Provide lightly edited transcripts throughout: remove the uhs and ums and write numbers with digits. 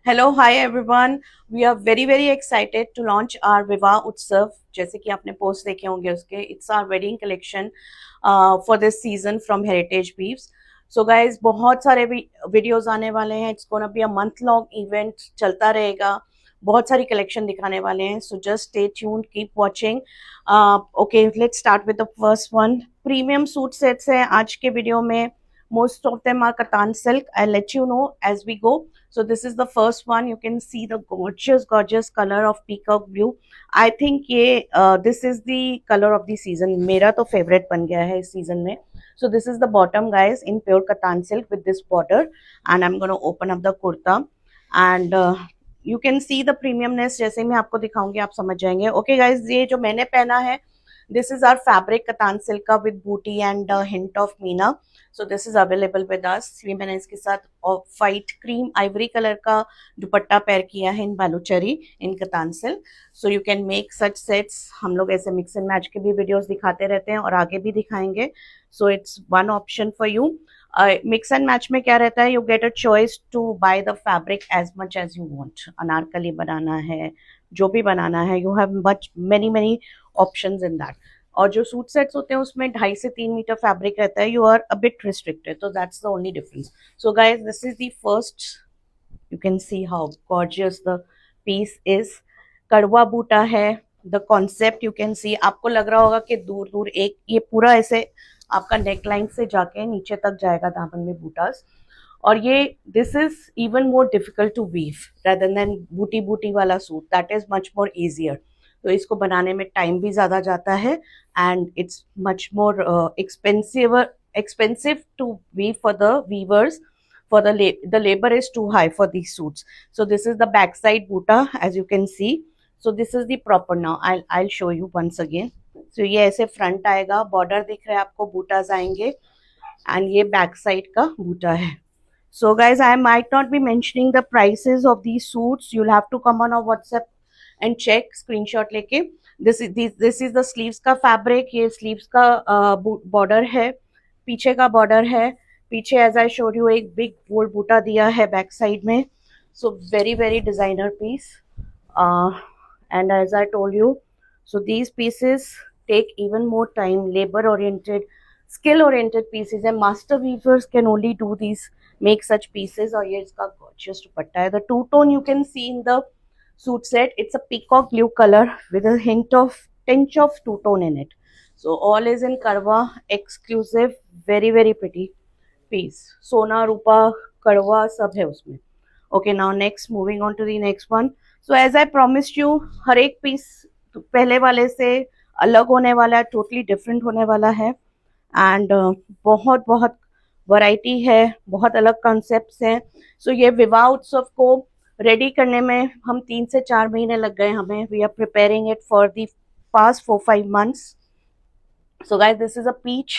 Hello, hi everyone. We are very excited to launch our Viva Utsav. जैसे कि आपने post देखे होंगे उसके, it's our wedding collection for this season from Heritage Beeves. So guys, बहुत सारे videos आने वाले हैं. It's gonna be a month long event, चलता रहेगा. बहुत सारी कलेक्शन दिखाने वाले हैं. So just stay tuned, keep watching. Okay, let's start with the first one. Premium suit sets है आज के वीडियो में. Most of them are Katan silk. I'll let you know as we go. So this is the first one. You can see the gorgeous color of peacock blue. I think ये this is the color of the season. मेरा तो favorite बन गया है इस season में. So this is the bottom, guys, in pure Katan silk with this border, and I'm gonna open up the kurta, and you can see the premiumness. जैसे मैं आपको दिखाऊंगी आप समझ जाएंगे. Okay, guys, ये जो मैंने पहना है, this is our fabric Katan silk का with booty and hint of Meena. So this is available with us. ये मैंने इसके साथ वाइट क्रीम आइवरी कलर का दुपट्टा पेयर किया है in Baluchari in katan silk. So you can make such sets. हम लोग ऐसे मिक्स एंड मैच के भी वीडियोस दिखाते रहते हैं और आगे भी दिखाएंगे. So it's one option for you. Mix and match में क्या रहता है, you get a choice to buy the fabric as much as you want. Anarkali बनाना है, जो भी बनाना है, you have much many options in that. और जो सूट सेट्स होते हैं उसमें 2.5 से 3 मीटर फैब्रिक रहता है. You are a bit restricted, तो that's the only difference. So guys, this is the first. You can see how gorgeous the piece is. Kadwa buta है. The concept you can see. आपको लग रहा होगा कि दूर दूर एक ये पूरा ऐसे आपका नेक लाइन से जाके नीचे तक जाएगा दामन में बूटास. और ये this is even more difficult to weave rather than buti buti वाला suit. That is much more easier. तो इसको बनाने में टाइम भी ज़्यादा जाता है and it's much more expensive to weave for the weavers. For the labor is too high for these suits. So this is the backside buta, as you can see. So this is the proper. Now I'll show you once again. So ये ऐसे front आएगा, border दिख रहा है आपको, बूटाज आएंगे and ये back side का बूटा है. So guys, I might not be mentioning the prices of these suits. You'll have to come on our WhatsApp and check screenshot लेके. दिस इज द स्लीव्स का फैब्रिक. ये स्लीव्स का border है, पीछे का border है. पीछे एज आई शोड यू एक बिग गोल्ड बूटा दिया है बैक साइड में. So very designer piece. And as I told you, so these pieces take even more time. Labour oriented, skill oriented pieces है. Master weavers can only do these, make such pieces. और ये इसका gorgeous दुपट्टा है. The two tone you can see in the suit set. It's a peacock blue color with a tinge of two-tone in it. So all is in karwa, exclusive, very pretty piece. Sona, rupa, karwa सब है उसमें. Okay, now next, moving on to the next one. So as I promised you, हर एक piece पहले वाले से अलग होने वाला है, totally different होने वाला है. And बहुत वैरायटी है, बहुत अलग कॉन्सेप्ट्स हैं. सो ये विवाह उत्सव को रेडी करने में हम 3 से 4 महीने लग गए हमें. We are preparing it for the past 4-5 months. So guys, this is a peach,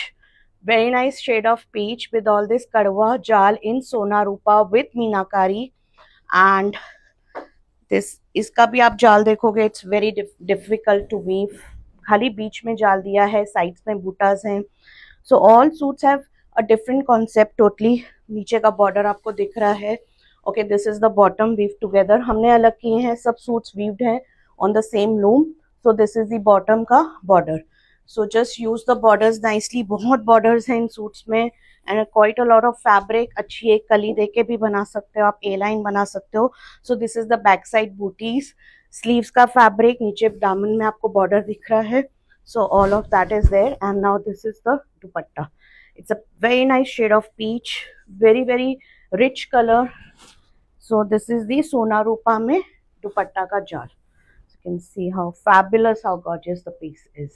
very nice shade of peach with all this kadwa jal in sona rupa with meenakari. And this इसका भी आप जाल देखोगे, it's very difficult to weave. खाली बीच में जाल दिया है, साइड्स में बूटास हैं. So all suits have a different concept totally. नीचे का बॉर्डर आपको दिख रहा है. Okay, this is the bottom weave together. हमने अलग किए हैं, सब suits weaved हैं on the same loom. So this is the bottom का border. So just use the borders nicely. बहुत borders हैं इन suits में and quite a lot of fabric. अच्छी एक कली देके भी बना सकते हो आप, A line बना सकते हो. So this is the back side booties. Sleeves का fabric, नीचे दामन में आपको border दिख रहा है. So all of that is there. And now this is the dupatta. It's a very nice shade of peach, very rich color. So this is the Sona Rupa में दुपट्टा का जाल. You can see how fabulous, how gorgeous the piece is.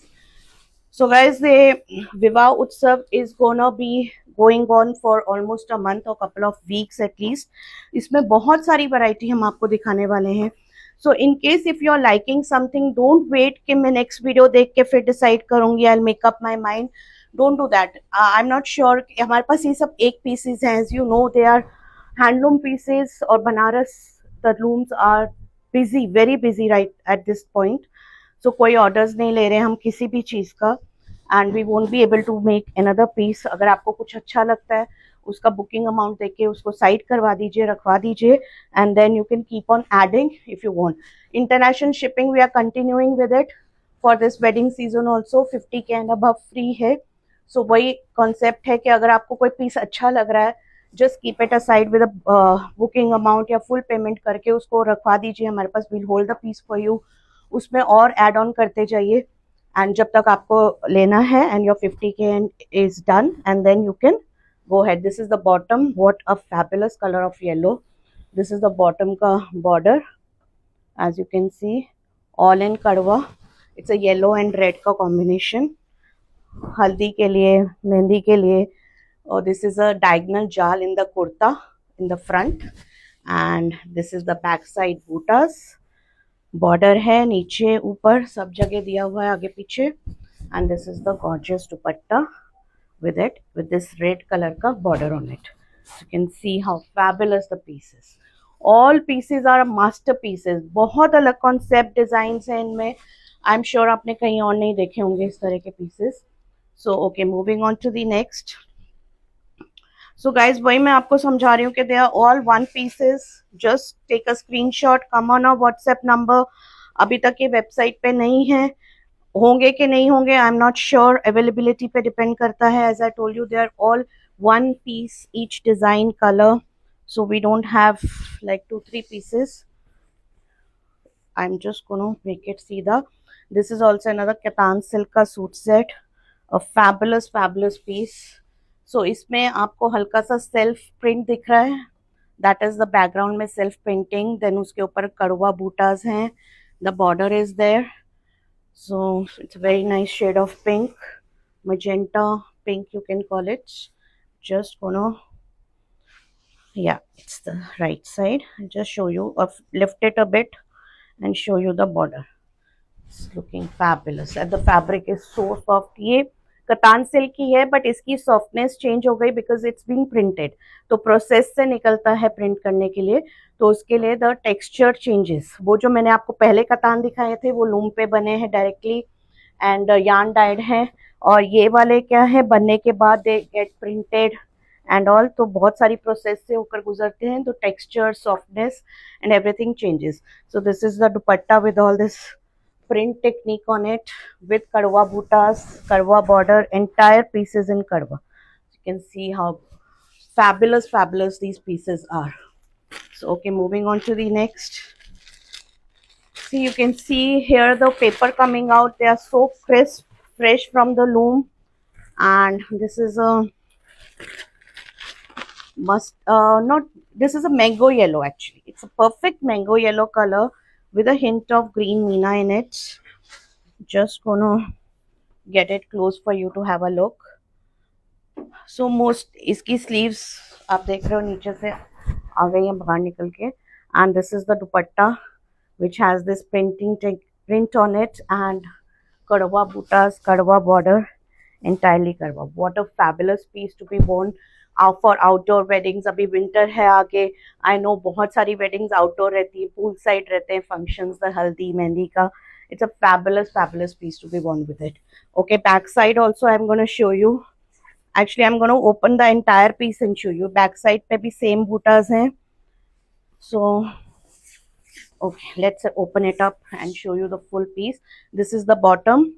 So guys, the Viva Utsav is gonna be going on for almost a month or couple of weeks at least. इसमें बहुत सारी variety हम आपको दिखाने वाले हैं. So in case if you are liking something, don't wait कि मैं next video देख के फिर decide करूँगी. I'll make up my mind. Don't do that. I'm not sure. हमारे पास ये सब एक pieces हैं. As you know, they are handloom pieces. और Banaras, the looms are busy, very busy right at this point. So कोई orders नहीं ले रहे हम किसी भी चीज़ का. And we won't be able to make another piece. अगर आपको कुछ अच्छा लगता है उसका बुकिंग अमाउंट देके उसको साइड करवा दीजिए, रखवा दीजिए, and then you can keep on adding if you want. International shipping we are continuing with it for this wedding season also. 50 के एंड अबव फ्री है. सो वही कॉन्सेप्ट है कि अगर आपको कोई पीस अच्छा लग रहा है, just keep it aside with booking amount या फुल पेमेंट करके उसको रखवा दीजिए हमारे पास. Will hold the piece for you. उसमें और एड ऑन करते जाइए एंड जब तक आपको लेना है and your 50K is done, and then you can go ahead. This is the bottom. What a fabulous color of yellow. This is the bottom ka border, as you can see, all in kadwa. It's a yellow and red ka combination. Haldi ke liye, mehndi ke liye. Oh, this is a diagonal jal in the kurta in the front, and this is the back side bootas. Border है नीचे ऊपर सब जगह दिया हुआ है आगे पीछे, and this is the gorgeous dupatta with it, with this red color ka border on it. So you can see how fabulous the piece is. All pieces are masterpieces. बहुत अलग concept designs हैं इनमें. I'm sure आपने कहीं और नहीं देखे होंगे इस तरह के pieces. So okay, moving on to the next. So guys, वही मैं आपको समझा रही हूँ कि they are all one pieces. Just take a screenshot, come on our WhatsApp number. अभी तक ये वेबसाइट पे नहीं है, होंगे कि नहीं होंगे I am not sure. Availability पे डिपेंड करता है. As I told you they are all one piece each design color, so we don't have like 2-3 pieces. I'm just gonna make it see the. This is also another Katan silk का suit set, a fabulous piece. So इसमें आपको हल्का सा self print दिख रहा है, that is the background में self printing. Then उसके ऊपर कड़वा बूटास हैं, the border is there. So it's a very nice shade of pink, magenta pink you can call it. Just gonna, yeah, it's the right side. I'll just show you, or lift it a bit and show you the border. It's looking fabulous and the fabric is so soft. ये कतान silk की है but इसकी softness change हो गई because it's being printed. तो process से निकलता है प्रिंट करने के लिए, तो उसके लिए द टेक्सचर चेंजेस. वो जो मैंने आपको पहले कतान दिखाए थे वो लूम पे बने हैं डायरेक्टली एंड यार्न डाइड है, और ये वाले क्या है बनने के बाद they get printed and all. तो बहुत सारी प्रोसेस से होकर गुजरते हैं, तो texture, softness and everything changes. So this is the dupatta with all this print technique on it with kadwa bootas, kadwa border, entire pieces in kadwa. You can see how fabulous these pieces are. So okay, moving on to the next. See, you can see here the paper coming out. They are so crisp, fresh from the loom. And this is a this is a mango yellow actually. It's a perfect mango yellow color with a hint of green Meena in it. Just gonna get it close for you to have a look. So most इसकी sleeves आप देख रहे हो नीचे से आ गई हैं बाहर निकल के, and this is the dupatta which has this print on it and kadwa bootas, kadwa border, entirely kadwa. What a fabulous piece to be worn for outdoor weddings. अभी winter है आगे. I know बहुत सारी weddings outdoor रहती है, pool side रहते हैं functions, the haldi, mehndi का. It's a fabulous piece to be worn with it. Okay, back side also I'm going to show you. Actually, I'm going to open the entire piece and show you. Back side पे भी same bootas हैं. So, okay, let's open it up and show you the full piece. This is the bottom.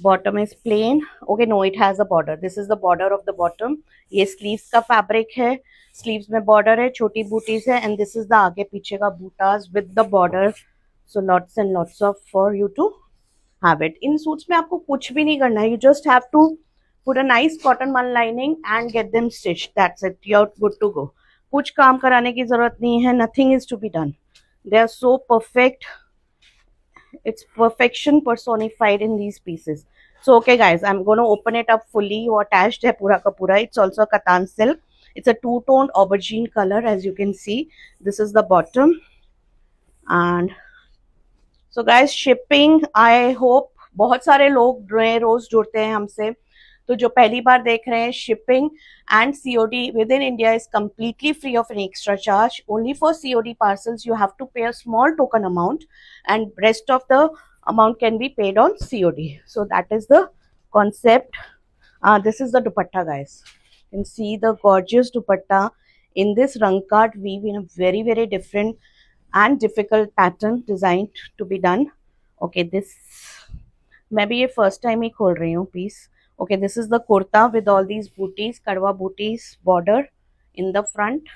Bottom is plain. Okay, no, it has a border. This is the border of the bottom. ये sleeves का fabric है. Sleeves में border है, छोटी booties है, and this is the आगे पीछे का bootas with the border. So lots and lots of for you to have it. In suits में आपको कुछ भी नहीं करना है. You just have to put a nice cotton one lining and get them stitched. That's it. You're good to go. कुछ काम कराने की जरूरत नहीं है. Nothing is to be done. They are so perfect. It's perfection personified in these pieces. So okay guys, I'm going to open it up fully. वो attached है पूरा का पूरा. It's also a katan silk. It's a two-toned aubergine color, as you can see. This is the bottom. And so guys, shipping, I hope बहुत सारे लोग रोज जुड़ते हैं हमसे, तो जो पहली बार देख रहे हैं, shipping and COD within India is completely free of any extra charge. Only for COD parcels you have to pay a small token amount and rest of the amount can be paid on COD. So that is the concept. This is the dupatta guys. can see the gorgeous dupatta in this Rangkat weave in a very, very different and difficult pattern designed to be done. Okay, this मैं भी ये first time ही खोल रही हूँ piece. Okay, this is the kurta with all these bootis, kadwa bootis border in the front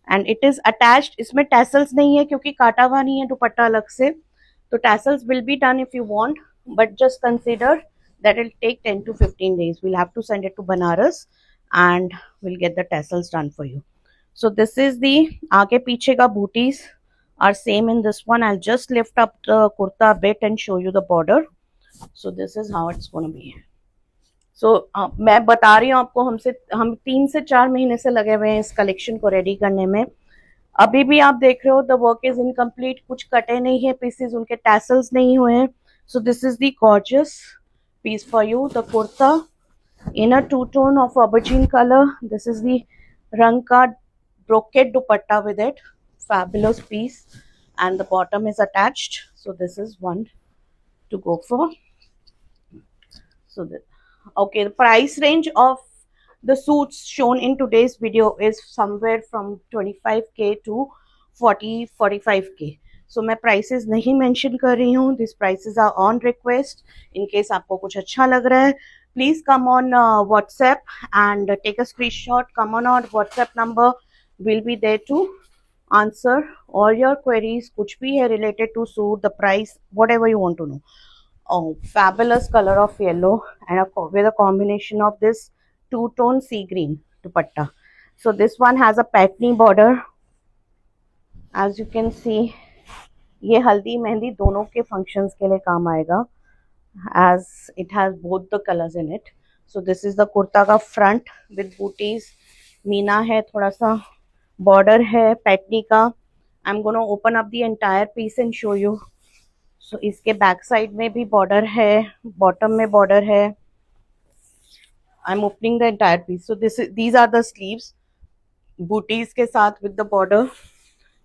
and it is attached. इसमें tassels नहीं है क्योंकि काटा हुआ नहीं है दुपट्टा अलग से, तो tassels will be done if you want, but just consider that will take 10 to 15 days. We'll have to send it to Banaras and we'll get the tassels done for you. So this is the आगे पीछे का booties are same in this one. I'll just lift up the kurta a bit and show you the border. So this is how it's going to be. So मैं बता रही हूँ आपको, हम 3 से 4 महीने से लगे हुए हैं इस कलेक्शन को रेडी करने में. अभी भी आप देख रहे हो द वर्क इज इनकम्प्लीट, कुछ कटे नहीं है पीसेस, उनके टैसल्स नहीं हुए हैं. सो this is the gorgeous piece for you, the kurta in a two-tone of aubergine color. This is the Rangkat brocade dupatta with it, fabulous piece, and the bottom is attached. So this is one to go for. So okay, the price range of the suits shown in today's video is somewhere from 25k to 45k. So मैं prices नहीं mention कर रही हूँ. This prices are on request. In case आपको कुछ अच्छा लग रहा है, please come on WhatsApp and take a screenshot. Come on our WhatsApp number, will be there to answer all your queries. कुछ भी है related to suit, the price, whatever you want to know. Oh, fabulous color of yellow and with a combination of this two-tone sea green dupatta. So this one has a patni border, as you can see. ये हल्दी मेहंदी दोनों के functions के लिए काम आएगा, as it has both the colours in it. So this is the kurta का front with booties, Meena है, थोड़ा सा बॉर्डर है पैटनी का. I am gonna open up the entire piece and show you. So इसके बैक साइड में भी बॉर्डर है, बॉटम में बॉर्डर है. I am opening the entire piece. So these are the sleeves बूटीज के साथ with the border.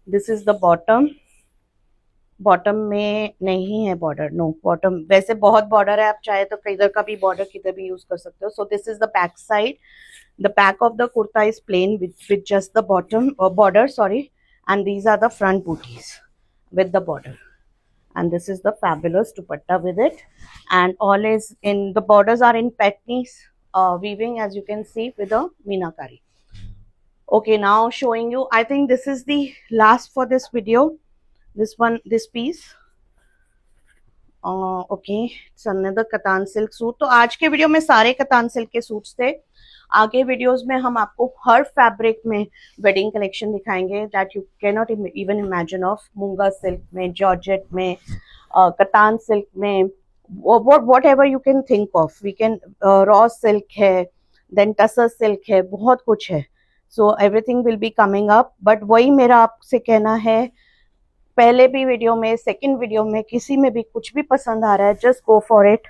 This is the bottom. Bottom में नहीं है बॉर्डर, नो बॉटम. वैसे बहुत बॉर्डर है, आप चाहे तो किधर का भी बॉर्डर किधर भी यूज कर सकते हो. So this is the back side. The back of the kurta is plain with just the bottom border, sorry, and these are the front बूटीज with the border. And this is the fabulous dupatta with it, and all is in the borders are in patnis weaving, as you can see, with a meenakari. Okay, now showing you, I think this is the last for this video. This one, this piece, okay, it's another katan silk suit. तो आज के video में सारे कतान silk के suits थे. आगे videos में हम आपको हर फैब्रिक में वेडिंग कलेक्शन दिखाएंगे that you can not even imagine of. Moonga silk में, जॉर्जेट में, कतान सिल्क में, whatever you can think of. We can, raw silk है, देन टसर सिल्क है, बहुत कुछ है. So everything will be coming up. But वही मेरा आपसे कहना है, पहले भी वीडियो में, सेकंड वीडियो में, किसी में भी कुछ भी पसंद आ रहा है, just go for it.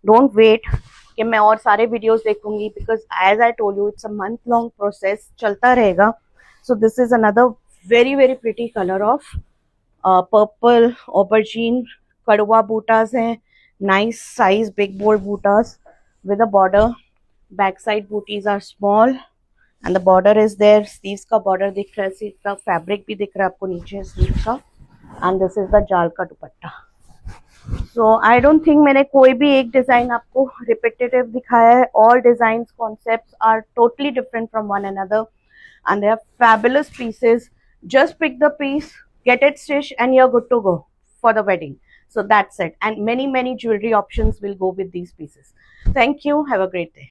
Don't wait कि मैं और सारे वीडियोस देखूंगी, because as I told you it's a month long process, चलता रहेगा. So this is another very very pretty colour of purple aubergine. Kadwa butas हैं, nice size big bold butas with a border. Back side bootis are small and the border is there. Sleeves का border दिख रहा है, sleeve का fabric भी दिख रहा है आपको नीचे स्लीव का. एंड दिस इज द जाल का दुपट्टा. सो आई डोंट थिंक मैंने कोई भी एक डिजाइन आपको रिपीटेटिव दिखाया है. All design concepts are totally different from one another and they are fabulous pieces. Just pick the piece, get it stitched, and you're good to go for the wedding. So that's it. And many jewelry options will go with these pieces. Thank you. Have a great day.